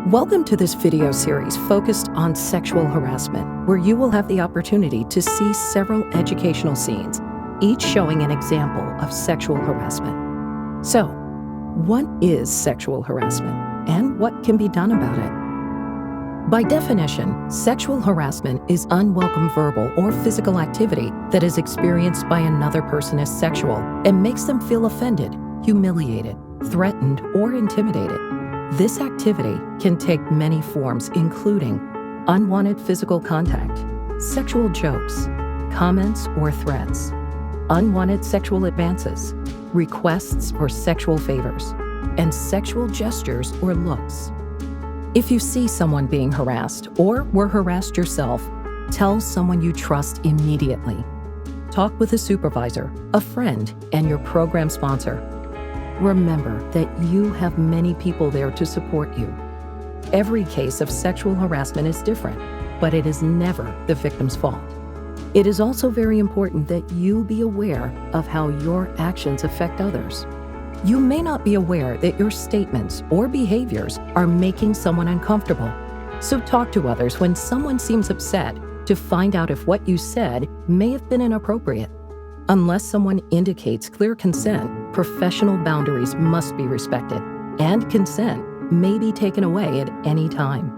Welcome to this video series focused on sexual harassment, where you will have the opportunity to see several educational scenes, each showing an example of sexual harassment. So, what is sexual harassment, and what can be done about it? By definition, sexual harassment is unwelcome verbal or physical activity that is experienced by another person as sexual and makes them feel offended, humiliated, threatened, or intimidated. This activity can take many forms, including unwanted physical contact, sexual jokes, comments or threats, unwanted sexual advances, requests for sexual favors, and sexual gestures or looks. If you see someone being harassed or were harassed yourself, tell someone you trust immediately. Talk with a supervisor, a friend, and your program sponsor. Remember that you have many people there to support you. Every case of sexual harassment is different, but it is never the victim's fault. It is also very important that you be aware of how your actions affect others. You may not be aware that your statements or behaviors are making someone uncomfortable. So talk to others when someone seems upset to find out if what you said may have been inappropriate. Unless someone indicates clear consent, professional boundaries must be respected, and consent may be taken away at any time.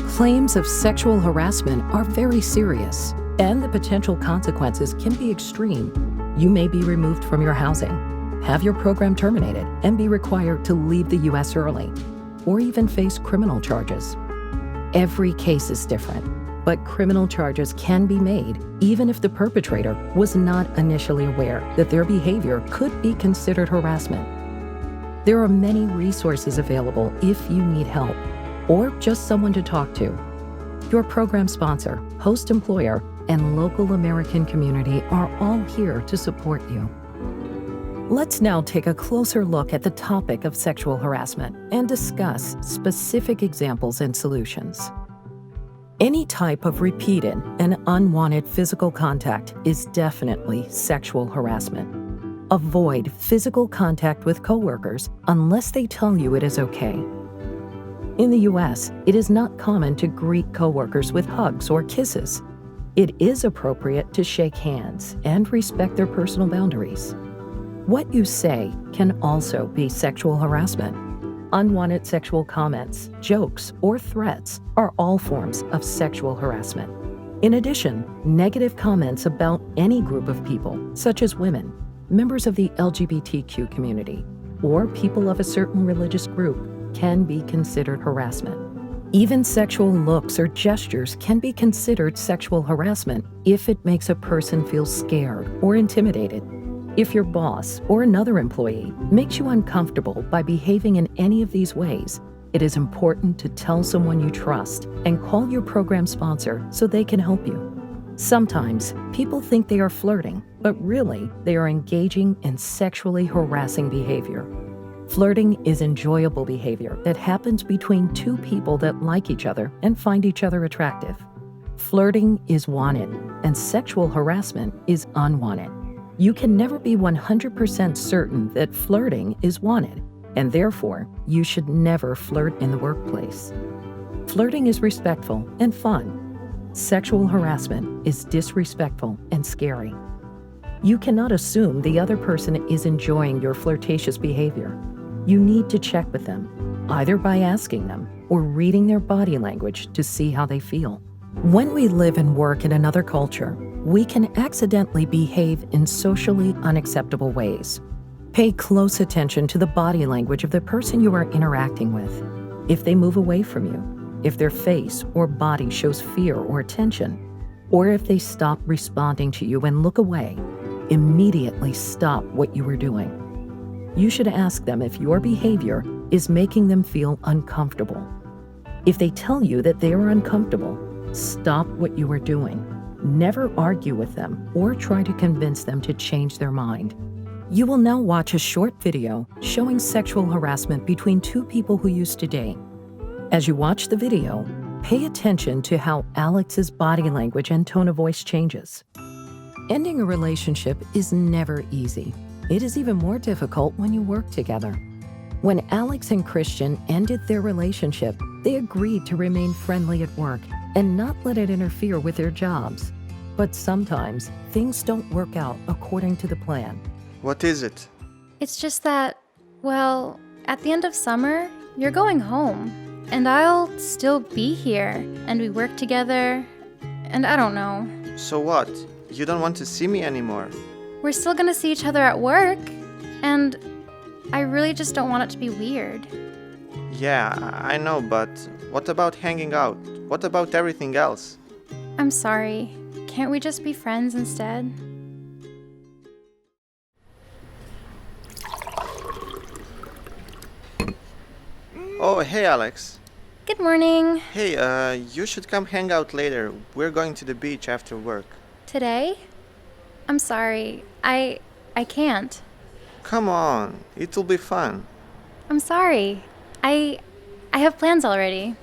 Claims of sexual harassment are very serious, and the potential consequences can be extreme. You may be removed from your housing, have your program terminated, and be required to leave the U.S. early, or even face criminal charges. Every case is different, but criminal charges can be made even if the perpetrator was not initially aware that their behavior could be considered harassment. There are many resources available if you need help, or just someone to talk to. Your program sponsor, host employer, and local American community are all here to support you. Let's now take a closer look at the topic of sexual harassment and discuss specific examples and solutions. Any type of repeated and unwanted physical contact is definitely sexual harassment. Avoid physical contact with coworkers unless they tell you it is okay. In the U.S., it is not common to greet coworkers with hugs or kisses. It is appropriate to shake hands and respect their personal boundaries. What you say can also be sexual harassment. Unwanted sexual comments, jokes, or threats are all forms of sexual harassment. In addition, negative comments about any group of people, such as women, members of the LGBTQ community, or people of a certain religious group, can be considered harassment. Even sexual looks or gestures can be considered sexual harassment if it makes a person feel scared or intimidated. If your boss or another employee makes you uncomfortable by behaving in any of these ways, it is important to tell someone you trust and call your program sponsor so they can help you. Sometimes people think they are flirting, but really they are engaging in sexually harassing behavior. Flirting is enjoyable behavior that happens between two people that like each other and find each other attractive. Flirting is wanted, and sexual harassment is unwanted. You can never be 100% certain that flirting is wanted, and therefore, you should never flirt in the workplace. Flirting is respectful and fun. Sexual harassment is disrespectful and scary. You cannot assume the other person is enjoying your flirtatious behavior. You need to check with them, either by asking them or reading their body language to see how they feel. When we live and work in another culture, we can accidentally behave in socially unacceptable ways. Pay close attention to the body language of the person you are interacting with. If they move away from you, if their face or body shows fear or tension, or if they stop responding to you and look away, immediately stop what you are doing. You should ask them if your behavior is making them feel uncomfortable. If they tell you that they are uncomfortable, stop what you are doing. Never argue with them or try to convince them to change their mind. You will now watch a short video showing sexual harassment between two people who used to date. As you watch the video, pay attention to how Alex's body language and tone of voice changes. Ending a relationship is never easy. It is even more difficult when you work together. When Alex and Christian ended their relationship, they agreed to remain friendly at work and not let it interfere with their jobs. But sometimes things don't work out according to the plan. What is it? It's just that, well, at the end of summer, you're going home. And I'll still be here, and we work together, and I don't know. So what? You don't want to see me anymore? We're still gonna see each other at work, and I really just don't want it to be weird. Yeah, I know, but what about hanging out? What about everything else? I'm sorry. Can't we just be friends instead? Oh, hey Alex. Good morning. Hey, you should come hang out later. We're going to the beach after work. Today? I'm sorry. I can't. Come on, it'll be fun. I'm sorry. I have plans already.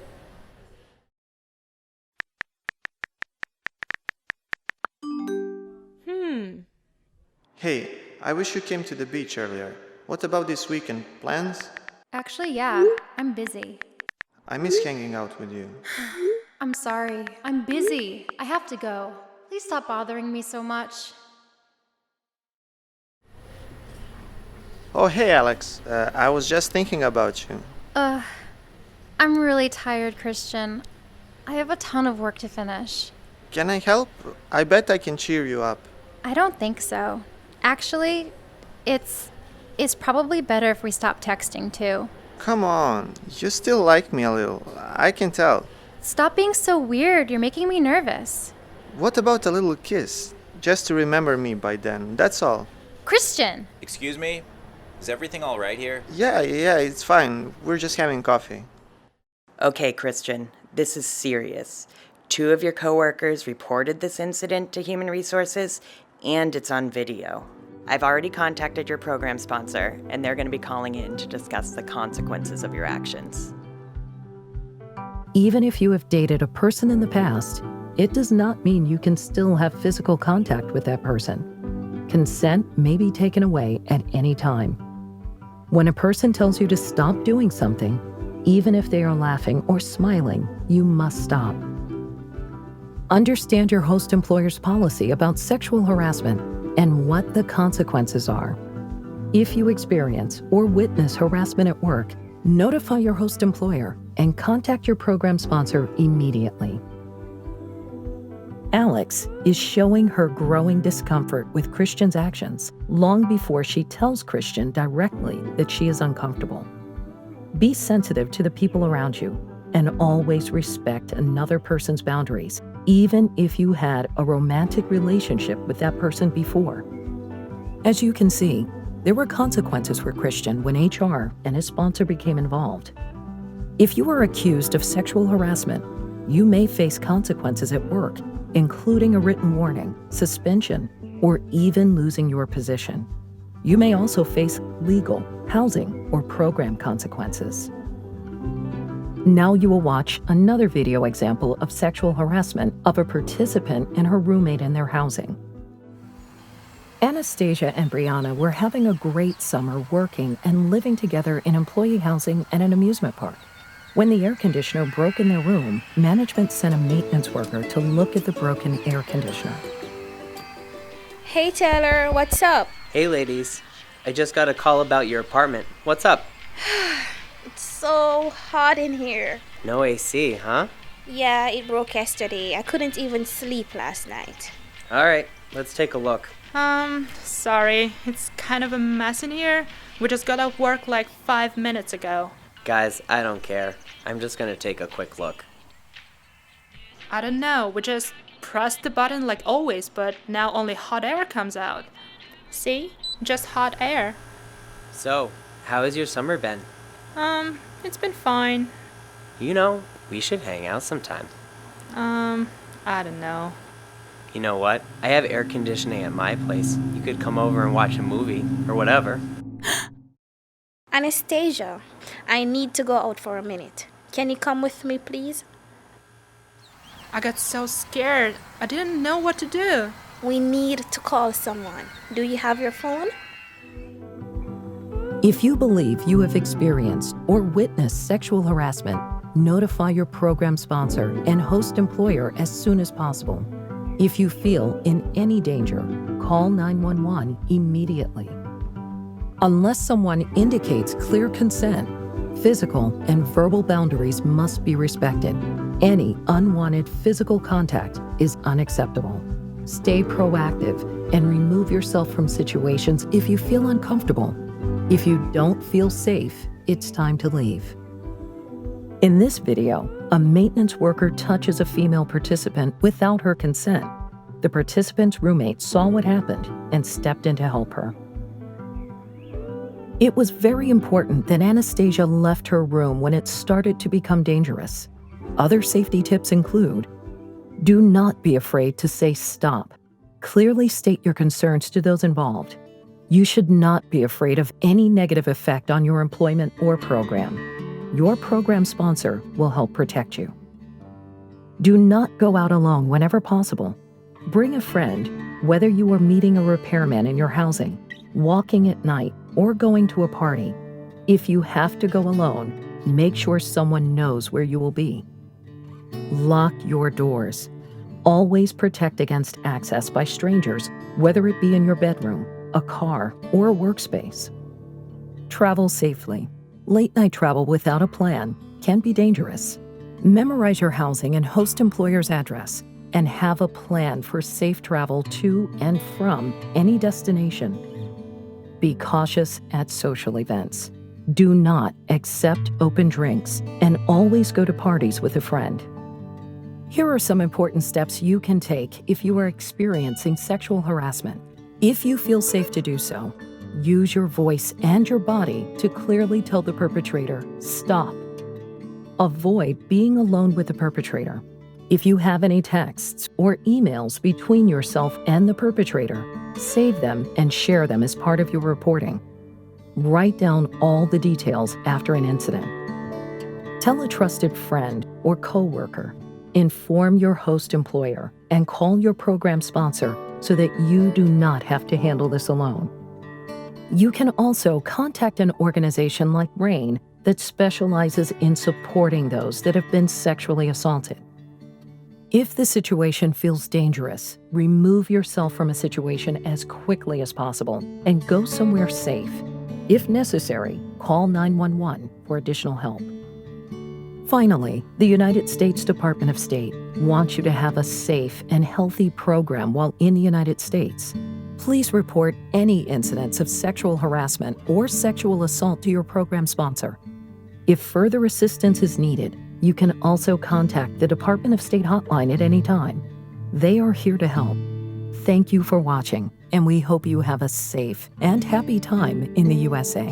Hey, I wish you came to the beach earlier. What about this weekend? Plans? Actually, yeah. I'm busy. I miss hanging out with you. I'm sorry. I'm busy. I have to go. Please stop bothering me so much. Oh, hey Alex. I was just thinking about you. I'm really tired, Christian. I have a ton of work to finish. Can I help? I bet I can cheer you up. I don't think so. Actually, it's probably better if we stop texting too. Come on, you still like me a little. I can tell. Stop being so weird. You're making me nervous. What about a little kiss? Just to remember me by then, that's all. Christian! Excuse me? Is everything all right here? Yeah, it's fine. We're just having coffee. Okay, Christian, this is serious. 2 of your coworkers reported this incident to Human Resources, and it's on video. I've already contacted your program sponsor, and they're going to be calling in to discuss the consequences of your actions. Even if you have dated a person in the past, it does not mean you can still have physical contact with that person. Consent may be taken away at any time. When a person tells you to stop doing something, even if they are laughing or smiling, you must stop. Understand your host employer's policy about sexual harassment and what the consequences are. If you experience or witness harassment at work, notify your host employer and contact your program sponsor immediately. Alex is showing her growing discomfort with Christian's actions long before she tells Christian directly that she is uncomfortable. Be sensitive to the people around you and always respect another person's boundaries, even if you had a romantic relationship with that person before. As you can see, there were consequences for Christian when HR and his sponsor became involved. If you are accused of sexual harassment, you may face consequences at work, including a written warning, suspension, or even losing your position. You may also face legal, housing, or program consequences. Now you will watch another video example of sexual harassment of a participant and her roommate in their housing. Anastasia and Brianna were having a great summer working and living together in employee housing and an amusement park. When the air conditioner broke in their room, management sent a maintenance worker to look at the broken air conditioner. Hey Taylor, what's up? Hey ladies, I just got a call about your apartment. What's up? It's so hot in here. No AC, huh? Yeah, it broke yesterday. I couldn't even sleep last night. Alright, let's take a look. Sorry. It's kind of a mess in here. We just got off work like 5 minutes ago. Guys, I don't care. I'm just gonna take a quick look. I don't know. We just pressed the button like always, but now only hot air comes out. See? Just hot air. So, how has your summer been? It's been fine. You know, we should hang out sometime. I don't know. You know what? I have air conditioning at my place. You could come over and watch a movie, or whatever. Anastasia, I need to go out for a minute. Can you come with me, please? I got so scared. I didn't know what to do. We need to call someone. Do you have your phone? If you believe you have experienced or witnessed sexual harassment, notify your program sponsor and host employer as soon as possible. If you feel in any danger, call 911 immediately. Unless someone indicates clear consent, physical and verbal boundaries must be respected. Any unwanted physical contact is unacceptable. Stay proactive and remove yourself from situations if you feel uncomfortable. If you don't feel safe, it's time to leave. In this video, a maintenance worker touches a female participant without her consent. The participant's roommate saw what happened and stepped in to help her. It was very important that Anastasia left her room when it started to become dangerous. Other safety tips include: do not be afraid to say stop. Clearly state your concerns to those involved. You should not be afraid of any negative effect on your employment or program. Your program sponsor will help protect you. Do not go out alone whenever possible. Bring a friend, whether you are meeting a repairman in your housing, walking at night, or going to a party. If you have to go alone, make sure someone knows where you will be. Lock your doors. Always protect against access by strangers, whether it be in your bedroom, a car, or a workspace. Travel safely. Late-night travel without a plan can be dangerous. Memorize your housing and host employer's address, and have a plan for safe travel to and from any destination. Be cautious at social events. Do not accept open drinks, and always go to parties with a friend. Here are some important steps you can take if you are experiencing sexual harassment. If you feel safe to do so, use your voice and your body to clearly tell the perpetrator, stop. Avoid being alone with the perpetrator. If you have any texts or emails between yourself and the perpetrator, save them and share them as part of your reporting. Write down all the details after an incident. Tell a trusted friend or coworker. Inform your host employer and call your program sponsor so that you do not have to handle this alone. You can also contact an organization like RAIN that specializes in supporting those that have been sexually assaulted. If the situation feels dangerous, remove yourself from a situation as quickly as possible and go somewhere safe. If necessary, call 911 for additional help. Finally, the United States Department of State wants you to have a safe and healthy program while in the United States. Please report any incidents of sexual harassment or sexual assault to your program sponsor. If further assistance is needed, you can also contact the Department of State hotline at any time. They are here to help. Thank you for watching, and we hope you have a safe and happy time in the USA.